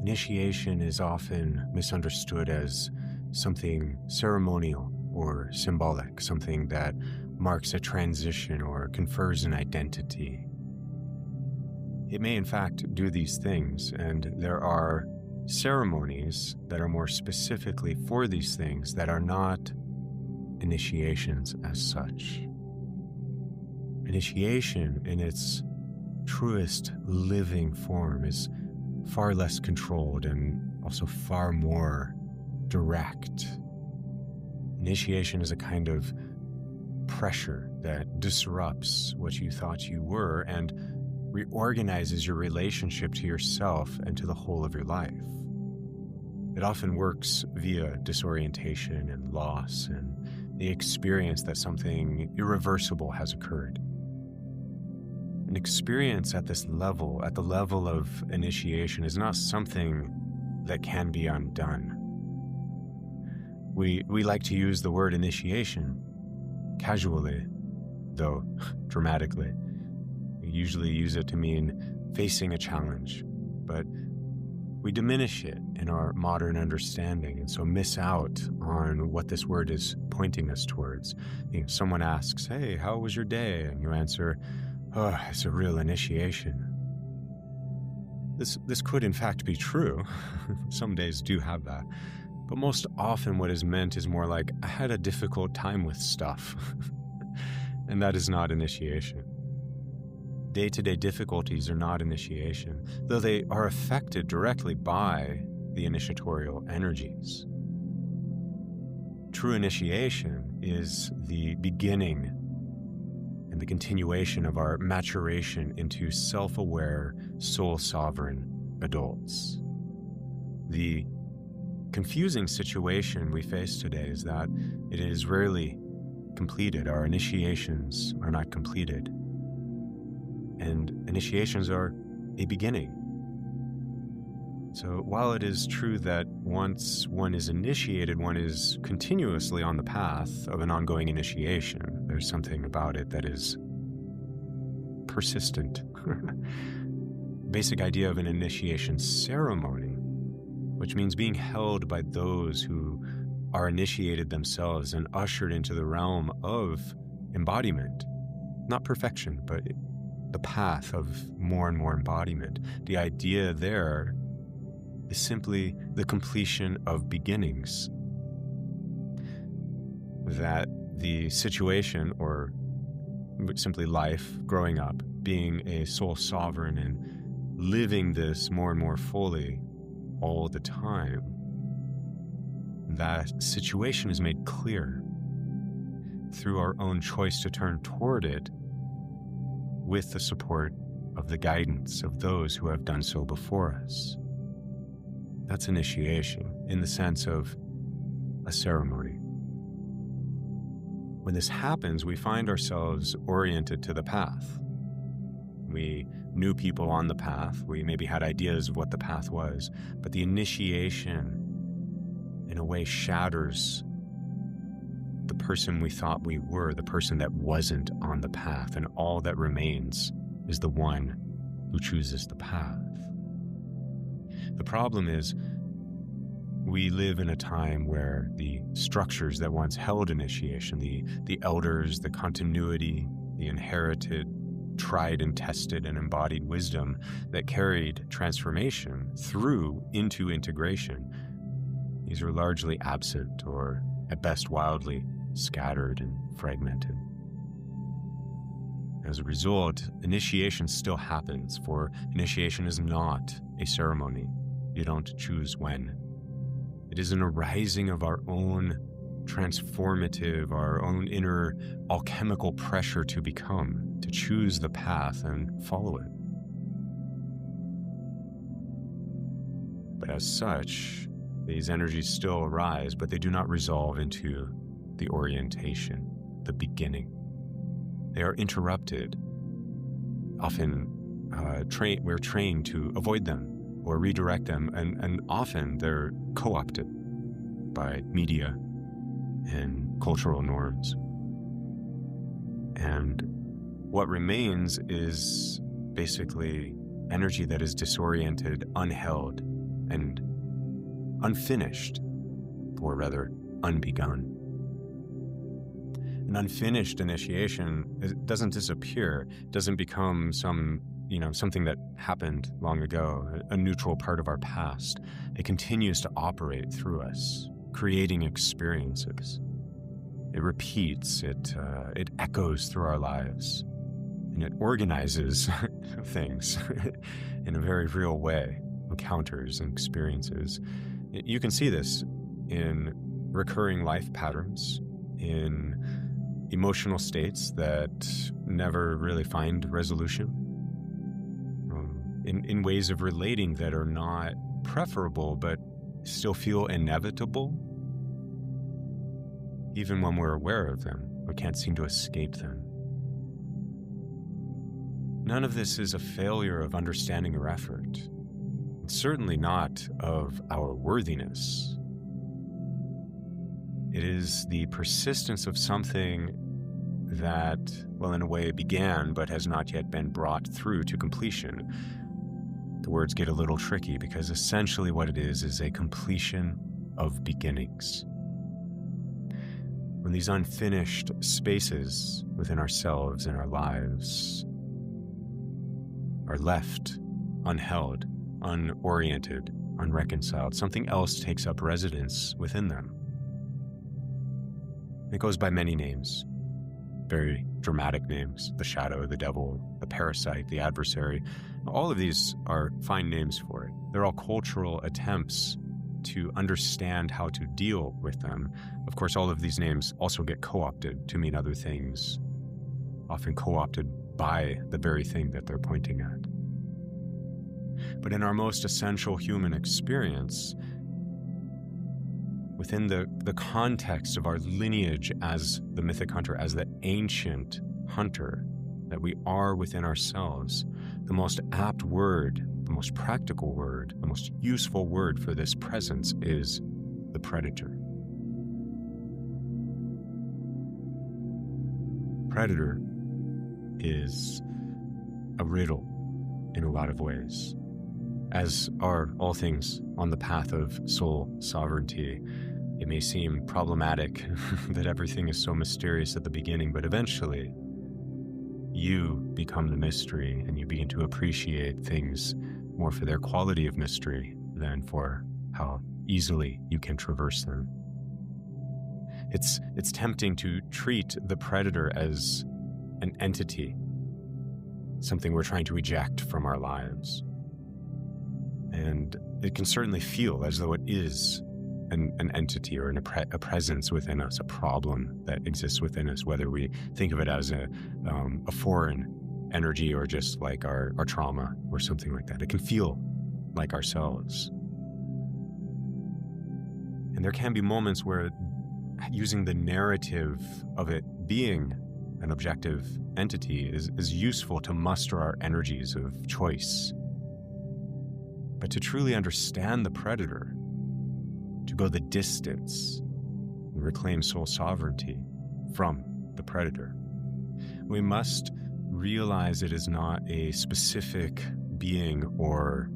Initiation is often misunderstood as something ceremonial or symbolic, something that marks a transition or confers an identity. It may in fact do these things, and there are ceremonies that are more specifically for these things that are not initiations as such. Initiation in its truest living form is far less controlled and also far more direct. Initiation is a kind of pressure that disrupts what you thought you were and reorganizes your relationship to yourself and to the whole of your life. It often works via disorientation and loss and the experience that something irreversible has occurred. An experience at this level, at the level of initiation, is not something that can be undone. We like to use the word initiation casually, though dramatically. We usually use it to mean facing a challenge, but we diminish it in our modern understanding and so miss out on what this word is pointing us towards. Someone asks, "Hey, how was your day?" And you answer, "Oh, it's a real initiation." This could in fact be true. Some days do have that. But most often what is meant is more like, "I had a difficult time with stuff." And that is not initiation. Day-to-day difficulties are not initiation, though they are affected directly by the initiatorial energies. True initiation is the beginning and the continuation of our maturation into self-aware, soul-sovereign adults. The confusing situation we face today is that it is rarely completed. Our initiations are not completed. And initiations are a beginning. So while it is true that once one is initiated, one is continuously on the path of an ongoing initiation, there's something about it that is persistent. Basic idea of an initiation ceremony, which means being held by those who are initiated themselves and ushered into the realm of embodiment. Not perfection, but the path of more and more embodiment. The idea there is simply the completion of beginnings. That the situation, or simply life, growing up, being a soul sovereign and living this more and more fully all the time, that situation is made clear through our own choice to turn toward it with the support of the guidance of those who have done so before us. That's initiation in the sense of a ceremony. When this happens, we find ourselves oriented to the path. We knew people on the path. We maybe had ideas of what the path was, but the initiation in a way shatters the person we thought we were, the person that wasn't on the path, and all that remains is the one who chooses the path. The problem is, we live in a time where the structures that once held initiation, the elders, the continuity, the inherited, tried and tested and embodied wisdom that carried transformation through into integration, these are largely absent, or at best wildly scattered and fragmented. As a result, initiation still happens, for initiation is not a ceremony. You don't choose when. It is an arising of our own transformative, our own inner alchemical pressure to become, to choose the path and follow it. But as such, these energies still arise, but they do not resolve into the orientation, the beginning. They are interrupted. Often we're trained to avoid them or redirect them, and often they're co-opted by media and cultural norms. And what remains is basically energy that is disoriented, unheld, and unfinished, or rather unbegun. An unfinished initiation, it doesn't disappear, it doesn't become something that happened long ago, a neutral part of our past. It continues to operate through us, creating experiences. It repeats, it echoes through our lives, and it organizes things in a very real way, encounters and experiences. You can see this in recurring life patterns, in emotional states that never really find resolution, in ways of relating that are not preferable but still feel inevitable. Even when we're aware of them, we can't seem to escape them. None of this is a failure of understanding or effort. It's certainly not of our worthiness. It is the persistence of something that, well, in a way began, but has not yet been brought through to completion. The words get a little tricky because essentially what it is a completion of beginnings. When these unfinished spaces within ourselves and our lives are left unheld, unoriented, unreconciled, something else takes up residence within them. It goes by many names, very dramatic names: the shadow, the devil, the parasite, the adversary. All of these are fine names for it. They're all cultural attempts to understand how to deal with them. Of course, all of these names also get co-opted to mean other things, often co-opted by the very thing that they're pointing at. But in our most essential human experience, within the context of our lineage as the mythic hunter, as the ancient hunter that we are within ourselves, the most apt word, the most practical word, the most useful word for this presence is the predator. Predator is a riddle in a lot of ways, as are all things on the path of soul sovereignty. It may seem problematic that everything is so mysterious at the beginning, but eventually you become the mystery and you begin to appreciate things more for their quality of mystery than for how easily you can traverse them. It's tempting to treat the predator as an entity, something we're trying to eject from our lives. And it can certainly feel as though it is an entity or a presence within us, a problem that exists within us, whether we think of it as a foreign energy or just like our trauma or something like that. It can feel like ourselves. And there can be moments where using the narrative of it being an objective entity is useful to muster our energies of choice. But to truly understand the predator, to go the distance and reclaim soul sovereignty from the predator, we must realize it is not a specific being or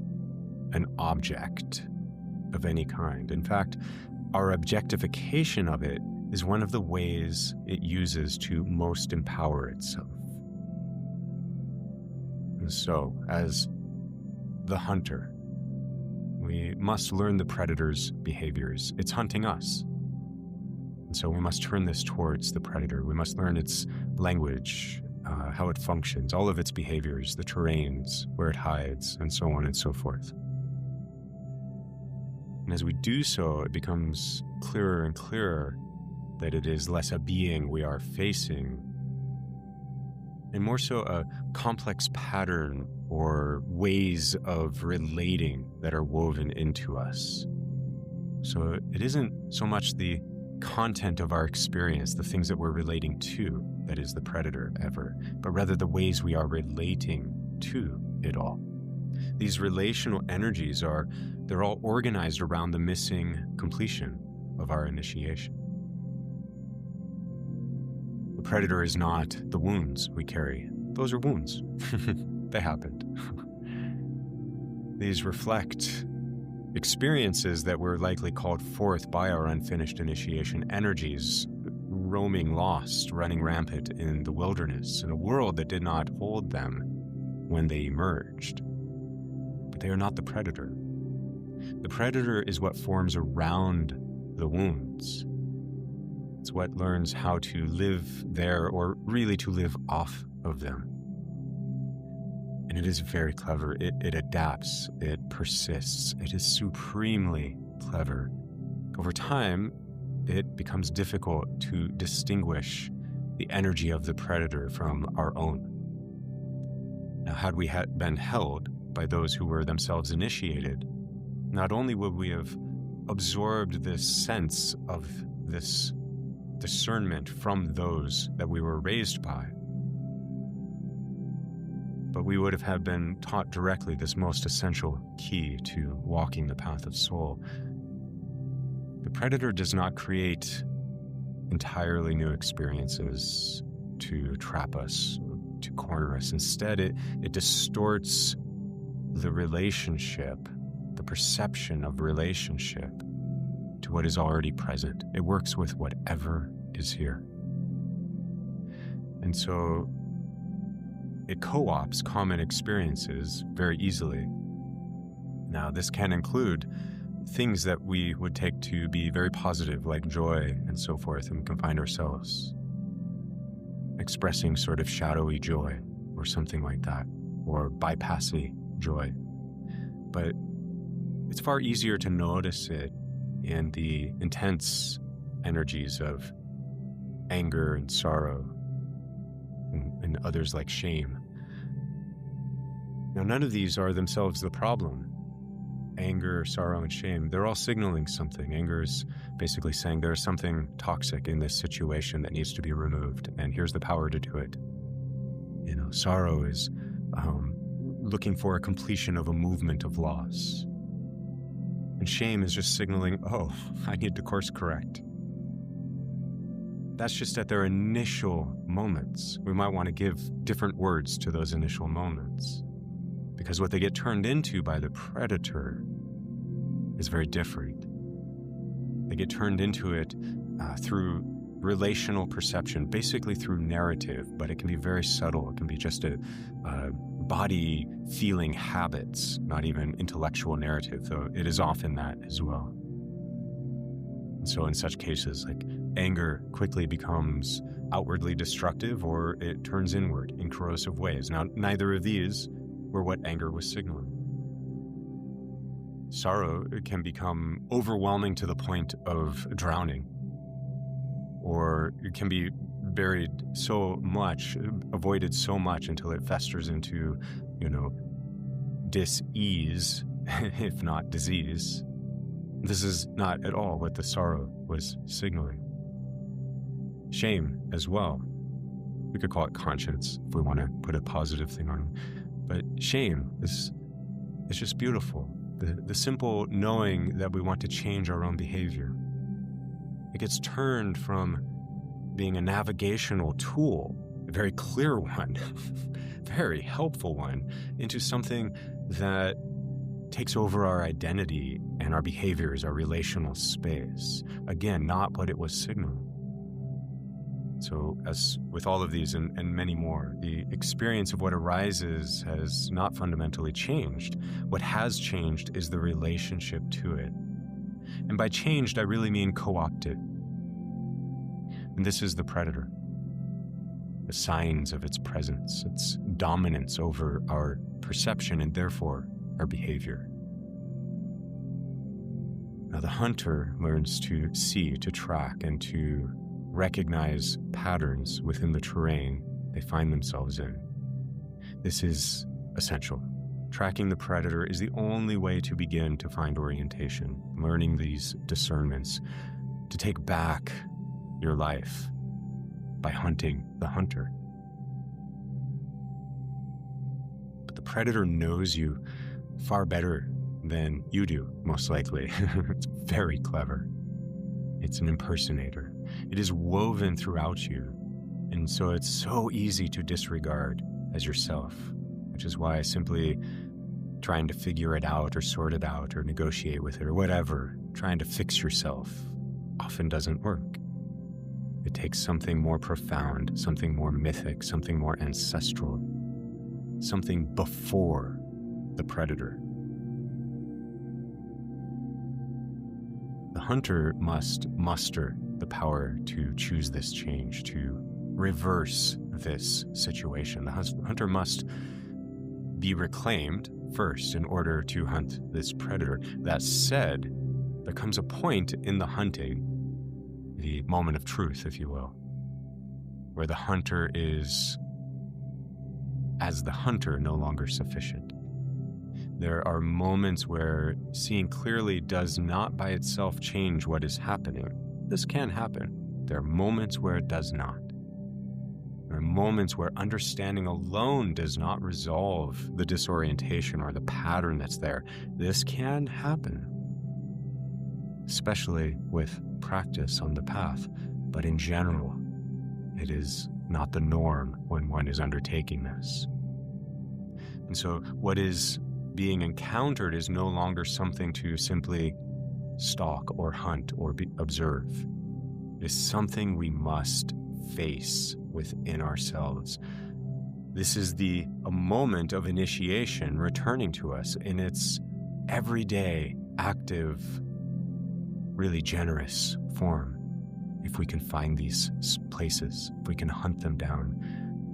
an object of any kind. In fact, our objectification of it is one of the ways it uses to most empower itself. And so, as the hunter, we must learn the predator's behaviors. It's hunting us. And so we must turn this towards the predator. We must learn its language, how it functions, all of its behaviors, the terrains, where it hides, and so on and so forth. And as we do so, it becomes clearer and clearer that it is less a being we are facing, and more so a complex pattern or ways of relating that are woven into us. So it isn't so much the content of our experience, the things that we're relating to, that is the predator ever, but rather the ways we are relating to it all. These relational energies they're all organized around the missing completion of our initiation. The predator is not the wounds we carry. Those are wounds. They happened. These reflect experiences that were likely called forth by our unfinished initiation energies, roaming lost, running rampant in the wilderness, in a world that did not hold them when they emerged. But they are not the predator. The predator is what forms around the wounds. It's what learns how to live there, or really to live off of them. And it is very clever. It adapts, it persists, it is supremely clever. Over time, it becomes difficult to distinguish the energy of the predator from our own. Now, had we been held by those who were themselves initiated, not only would we have absorbed this sense of this discernment from those that we were raised by, but we would have been taught directly this most essential key to walking the path of soul. The predator does not create entirely new experiences to trap us, to corner us. Instead, it distorts the relationship, the perception of relationship, to what is already present. It works with whatever is here. And so it co-opts common experiences very easily. Now, this can include things that we would take to be very positive, like joy and so forth, and we can find ourselves expressing sort of shadowy joy or something like that, or bypassing joy. But it's far easier to notice it in the intense energies of anger and sorrow and others like shame. Now, none of these are themselves the problem. Anger, sorrow, and shame, they're all signaling something. Anger is basically saying there's something toxic in this situation that needs to be removed, and here's the power to do it. Sorrow is looking for a completion of a movement of loss. And shame is just signaling, oh, I need to course correct. That's just at their initial moments. We might want to give different words to those initial moments, because what they get turned into by the predator is very different. They get turned into it through relational perception, basically through narrative, but it can be very subtle. It can be just a body feeling habits, not even intellectual narrative, though it is often that as well. And so in such cases, like anger quickly becomes outwardly destructive, or it turns inward in corrosive ways. Now, neither of these were what anger was signaling. Sorrow can become overwhelming to the point of drowning, or it can be buried so much, avoided so much until it festers into, dis-ease, if not disease. This is not at all what the sorrow was signaling. Shame as well. We could call it conscience if we want to put a positive thing on it. But shame is just beautiful. The simple knowing that we want to change our own behavior. It gets turned from being a navigational tool, a very clear one, very helpful one, into something that takes over our identity and our behaviors, our relational space. Again, not what it was signaling. So as with all of these and many more, the experience of what arises has not fundamentally changed. What has changed is the relationship to it. And by changed, I really mean co-opted. And this is the predator. The signs of its presence, its dominance over our perception and therefore our behavior. Now the hunter learns to see, to track, and to recognize patterns within the terrain they find themselves in. This is essential. Tracking the predator is the only way to begin to find orientation, learning these discernments, to take back your life by hunting the hunter. But the predator knows you far better than you do, most likely. It's very clever. It's an impersonator. It is woven throughout you, and so it's so easy to disregard as yourself, which is why simply trying to figure it out or sort it out or negotiate with it or whatever, trying to fix yourself, often doesn't work. It takes something more profound, something more mythic, something more ancestral, something before the predator. The hunter must muster the power to choose this change, to reverse this situation. The hunter must be reclaimed first in order to hunt this predator. That said, there comes a point in the hunting, the moment of truth, if you will, where the hunter is, as the hunter, no longer sufficient. There are moments where seeing clearly does not by itself change what is happening. This can happen. There are moments where it does not. There are moments where understanding alone does not resolve the disorientation or the pattern that's there. This can happen, especially with practice on the path. But in general, it is not the norm when one is undertaking this. And so what is being encountered is no longer something to simply stalk or hunt or observe. It is something we must face within ourselves. This is a moment of initiation returning to us in its everyday, active, really generous form. If we can find these places, if we can hunt them down.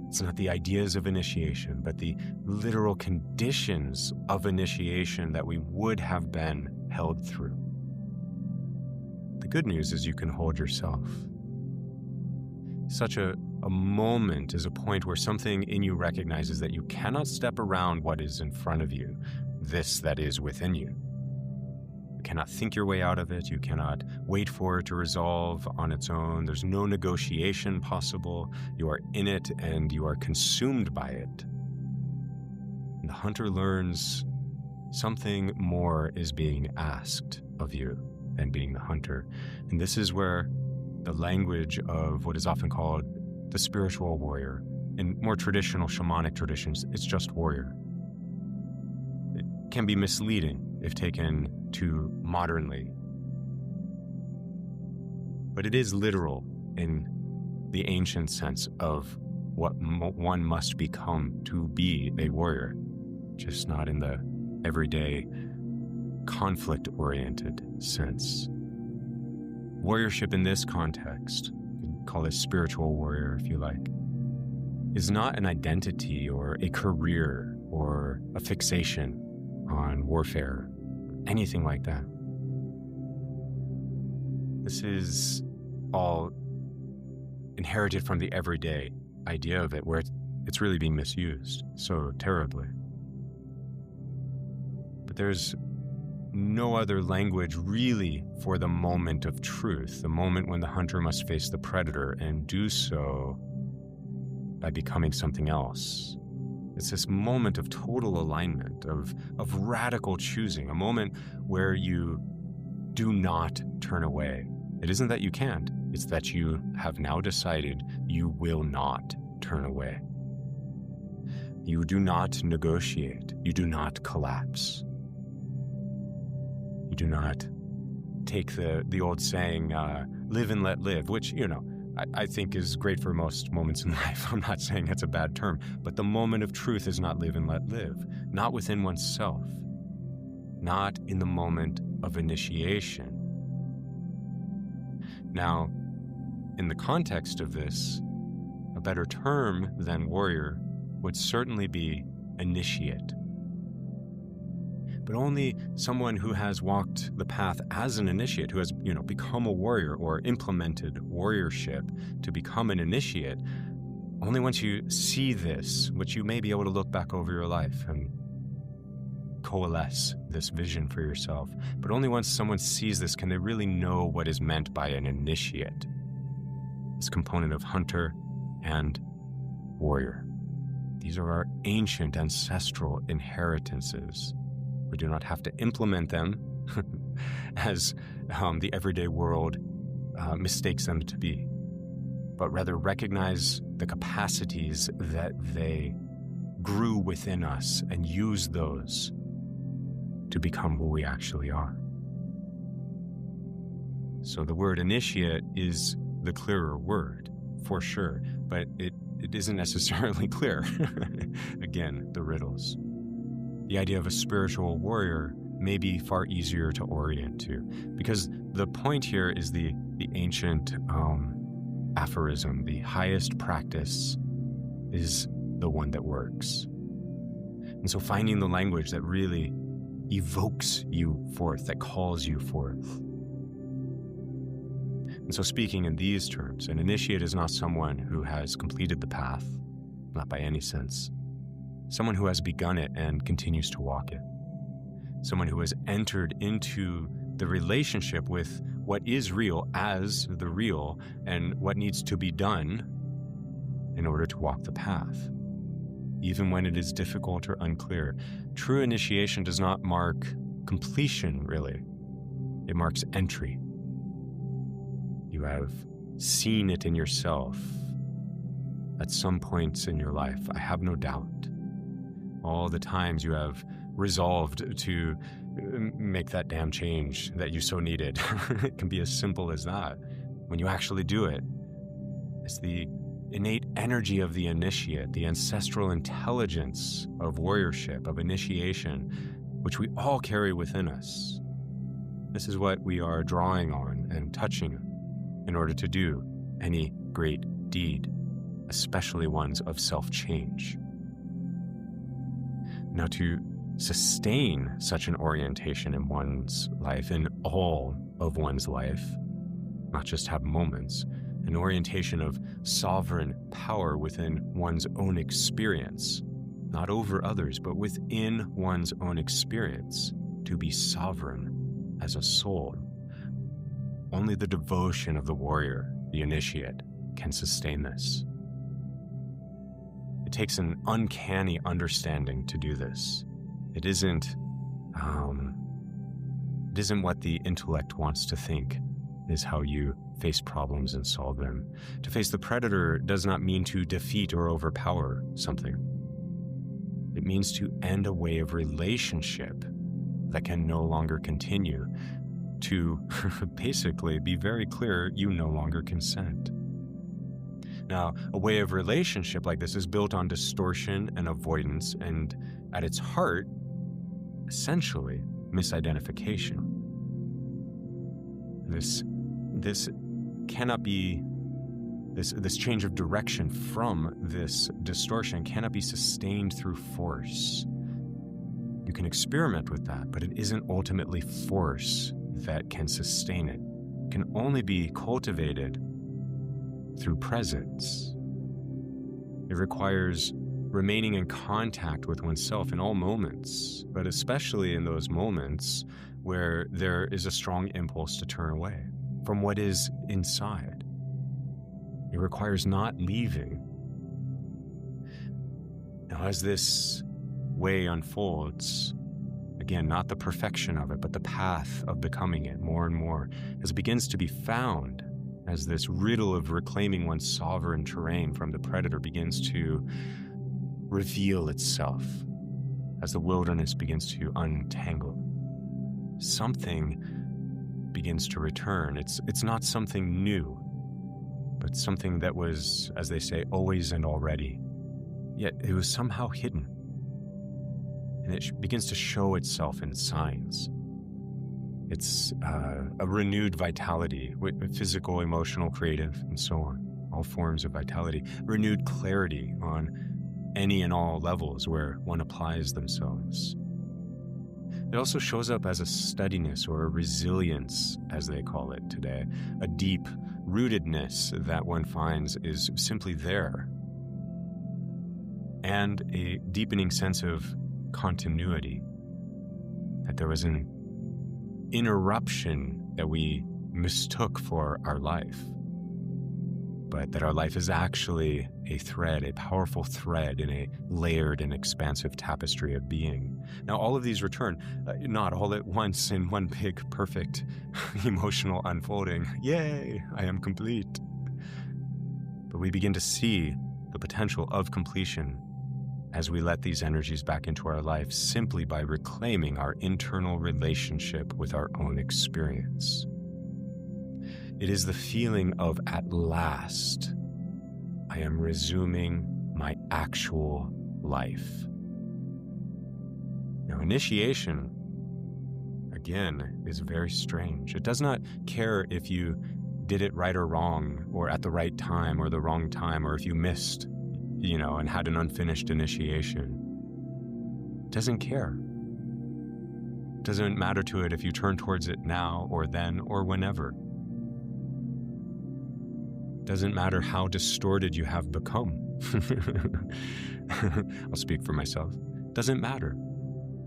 It's not the ideas of initiation, but the literal conditions of initiation that we would have been held through. The good news is you can hold yourself. Such a moment is a point where something in you recognizes that you cannot step around what is in front of you, this that is within you. You cannot think your way out of it. You cannot wait for it to resolve on its own. There's no negotiation possible. You are in it and you are consumed by it. And the hunter learns something more is being asked of you than being the hunter. And this is where the language of what is often called the spiritual warrior, in more traditional shamanic traditions, it's just warrior. It can be misleading if taken too modernly. But it is literal in the ancient sense of what one must become to be a warrior, just not in the everyday conflict-oriented sense. Warriorship in this context, you can call it spiritual warrior if you like, is not an identity or a career or a fixation on warfare, anything like that. This is all inherited from the everyday idea of it, where it's really being misused so terribly. But there's no other language really for the moment of truth, the moment when the hunter must face the predator and do so by becoming something else. It's this moment of total alignment, of radical choosing, a moment where you do not turn away. It isn't that you can't, it's that you have now decided you will not turn away. You do not negotiate. You do not collapse. You do not take the old saying, live and let live, which, I think is great for most moments in life. I'm not saying that's a bad term, but the moment of truth is not live and let live, not within oneself, not in the moment of initiation. Now, in the context of this, a better term than warrior would certainly be initiate. But only someone who has walked the path as an initiate, who has, become a warrior or implemented warriorship to become an initiate, only once you see this, which you may be able to look back over your life and coalesce this vision for yourself, but only once someone sees this can they really know what is meant by an initiate, this component of hunter and warrior. These are our ancient ancestral inheritances. We do not have to implement them as the everyday world mistakes them to be, but rather recognize the capacities that they grew within us and use those to become who we actually are. So the word initiate is the clearer word, for sure, but it isn't necessarily clear. Again, the riddles. The idea of a spiritual warrior may be far easier to orient to, because the point here is the ancient aphorism: the highest practice is the one that works. And so finding the language that really evokes you forth, that calls you forth. And so speaking in these terms, an initiate is not someone who has completed the path, not by any sense. Someone who has begun it and continues to walk it. Someone who has entered into the relationship with what is real as the real and what needs to be done in order to walk the path, even when it is difficult or unclear. True initiation does not mark completion, really. It marks entry. You have seen it in yourself at some points in your life, I have no doubt. All the times you have resolved to make that damn change that you so needed. It can be as simple as that. When you actually do it, it's the innate energy of the initiate, the ancestral intelligence of warriorship, of initiation, which we all carry within us. This is what we are drawing on and touching in order to do any great deed, especially ones of self-change. Now, to sustain such an orientation in one's life, in all of one's life, not just have moments, an orientation of sovereign power within one's own experience, not over others, but within one's own experience, to be sovereign as a soul. Only the devotion of the warrior, the initiate, can sustain this. It takes an uncanny understanding to do this. It isn't what the intellect wants to think is how you face problems and solve them. To face the predator does not mean to defeat or overpower something. It means to end a way of relationship that can no longer continue, to basically be very clear you no longer consent. Now, a way of relationship like this is built on distortion and avoidance, and at its heart, essentially, misidentification. This cannot be, this change of direction from this distortion cannot be sustained through force. You can experiment with that, but it isn't ultimately force that can sustain it. It can only be cultivated through presence. It requires remaining in contact with oneself in all moments, but especially in those moments where there is a strong impulse to turn away from what is inside. It requires not leaving. Now, as this way unfolds, again, not the perfection of it, but the path of becoming it more and more, as it begins to be found, as this riddle of reclaiming one's sovereign terrain from the predator begins to reveal itself, as the wilderness begins to untangle, something begins to return. It's not something new, but something that was, as they say, always and already, yet it was somehow hidden. And it begins to show itself in signs. It's a renewed vitality, physical, emotional, creative, and so on. All forms of vitality. Renewed clarity on any and all levels where one applies themselves. It also shows up as a steadiness or a resilience, as they call it today. A deep rootedness that one finds is simply there. And a deepening sense of continuity. That there was an interruption that we mistook for our life, but that our life is actually a thread, a powerful thread in a layered and expansive tapestry of being. Now, all of these return, not all at once in one big, perfect, emotional unfolding. Yay, I am complete. But we begin to see the potential of completion as we let these energies back into our life simply by reclaiming our internal relationship with our own experience. It is the feeling of, at last, I am resuming my actual life. Now, initiation, again, is very strange. It does not care if you did it right or wrong, or at the right time or the wrong time, or if you missed, and had an unfinished initiation. It doesn't care. It doesn't matter to it if you turn towards it now or then or whenever. It doesn't matter how distorted you have become. I'll speak for myself. It doesn't matter.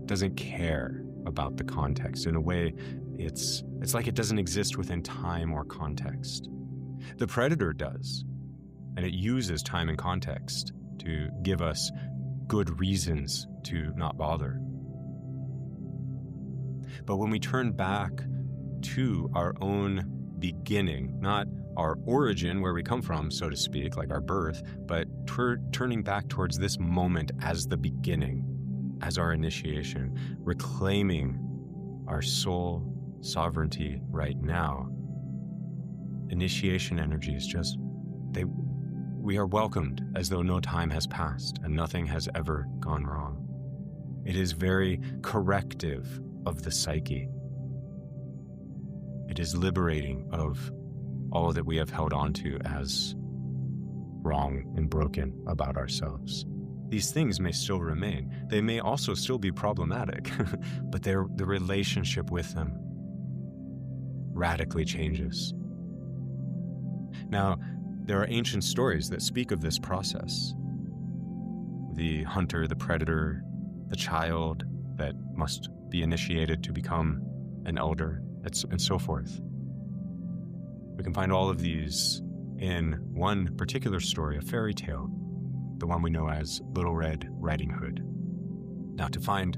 It doesn't care about the context. In a way, it's like it doesn't exist within time or context. The predator does, and it uses time and context to give us good reasons to not bother. But when we turn back to our own beginning, not our origin, where we come from, so to speak, like our birth, but turning back towards this moment as the beginning, as our initiation, reclaiming our soul sovereignty right now, initiation energy is just, we are welcomed as though no time has passed and nothing has ever gone wrong. It is very corrective of the psyche. It is liberating of all that we have held on to as wrong and broken about ourselves. These things may still remain. They may also still be problematic, but the relationship with them radically changes. Now, there are ancient stories that speak of this process. The hunter, the predator, the child that must be initiated to become an elder, and so forth. We can find all of these in one particular story, a fairy tale, the one we know as Little Red Riding Hood. Now, to find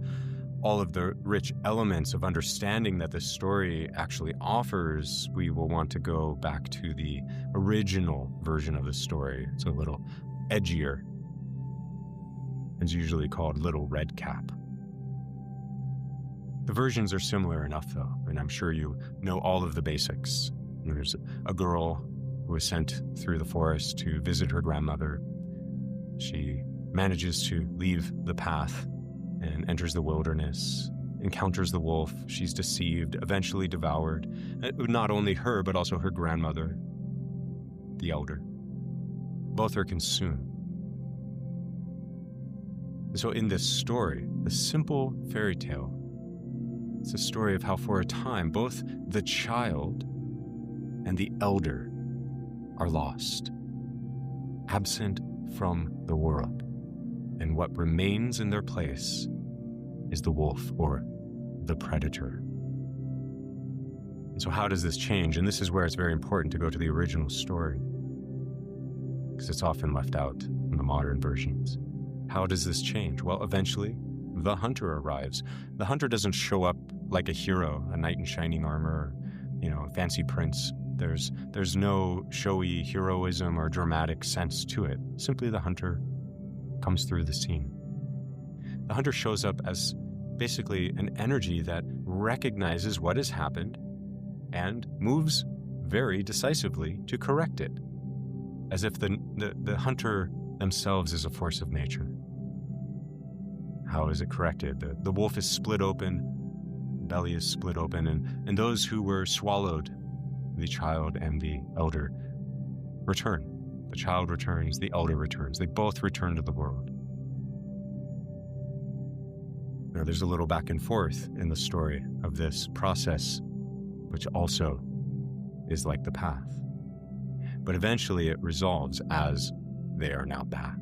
all of the rich elements of understanding that this story actually offers, we will want to go back to the original version of the story. It's a little edgier. It's usually called Little Red Cap. The versions are similar enough, though, and I'm sure you know all of the basics. There's a girl who is sent through the forest to visit her grandmother. She manages to leave the path and enters the wilderness, encounters the wolf. She's deceived, eventually devoured. Not only her, but also her grandmother, the elder. Both are consumed. So in this story, the simple fairy tale, it's a story of how for a time, both the child and the elder are lost, absent from the world. And what remains in their place is the wolf, or the predator. And so how does this change? And this is where it's very important to go to the original story, because it's often left out in the modern versions. How does this change? Well, eventually, the hunter arrives. The hunter doesn't show up like a hero, a knight in shining armor, a fancy prince. There's no showy heroism or dramatic sense to it. Simply the hunter comes through the scene. The hunter shows up as basically an energy that recognizes what has happened and moves very decisively to correct it, as if the hunter themselves is a force of nature. How is it corrected? The wolf is split open, the belly is split open, and those who were swallowed, the child and the elder, return. The child returns, the elder returns. They both return to the world. Now, there's a little back and forth in the story of this process, which also is like the path. But eventually it resolves as they are now back.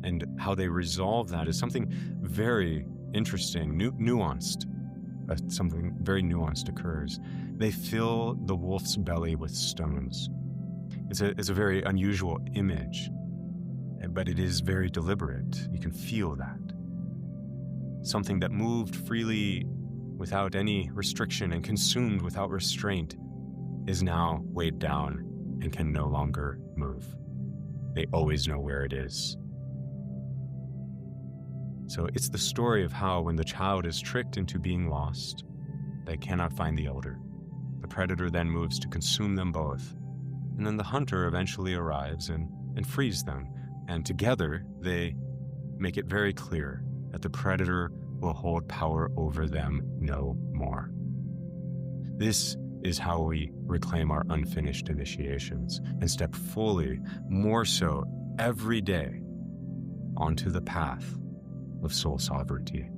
And how they resolve that is something very interesting, nuanced. Something very nuanced occurs. They fill the wolf's belly with stones. It's a very unusual image, but it is very deliberate. You can feel that. Something that moved freely without any restriction and consumed without restraint is now weighed down and can no longer move. They always know where it is. So it's the story of how when the child is tricked into being lost, they cannot find the elder. The predator then moves to consume them both. And then the hunter eventually arrives and frees them. And together they make it very clear that the predator will hold power over them no more. This is how we reclaim our unfinished initiations and step fully, more so every day, onto the path of soul sovereignty.